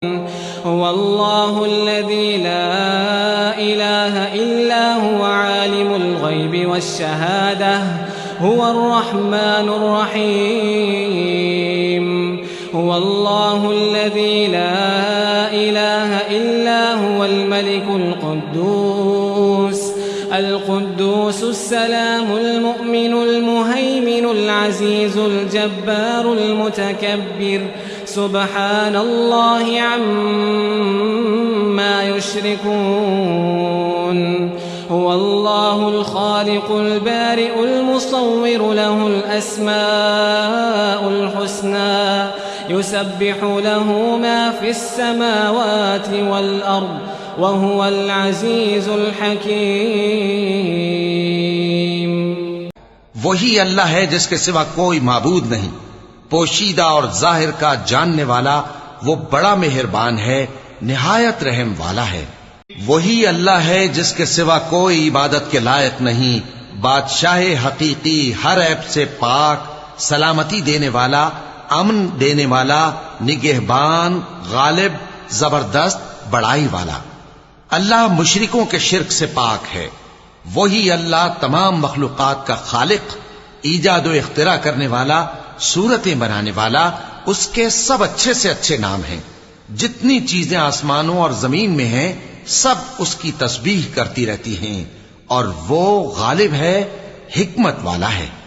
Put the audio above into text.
हुवल्लाहु अल्लज़ी ला इलाहा इल्ला हुवा आलिमुल ग़ैबि वश्शहादह हुवर रहमानुर रहीम। हुवल्लाहु अल्लज़ी ला इलाहा इल्ला हुवल मलिकुल कुद्दूस सलामुल मुअमिनुल मुहैमिनुल अज़ीज़ुल जब्बारुल मुतकब्बिर सुब्हानल्लाहि अम्मा युश्रिकून। हुवल्लाहुल खालिकुल बारिउल मुसव्विरु लहुल अस्माउल हुस्ना युसब्बिहु लहु मा फिस समावाति वल अर्द वहुवल अज़ीज़ुल हकीम। वही अल्लाह है जिसके सिवा कोई माबूद नहीं, पोशीदा और जाहिर का जानने वाला, वो बड़ा मेहरबान है, निहायत रहम वाला है। वही अल्लाह है जिसके सिवा कोई इबादत के लायक नहीं, बादशाह हकीकी, हर ऐब से पाक, सलामती देने वाला, अमन देने वाला, निगहबान, गालिब, जबरदस्त, बड़ाई वाला। अल्लाह मुशरिकों के शिर्क से पाक है। वही अल्लाह तमाम मखलूकात का खालिक, ईजाद व इख्तिरा करने वाला, सूरतें बनाने वाला। उसके सब अच्छे से अच्छे नाम हैं। जितनी चीजें आसमानों और जमीन में हैं, सब उसकी तस्बीह करती रहती हैं, और वो गालिब है, हिकमत वाला है।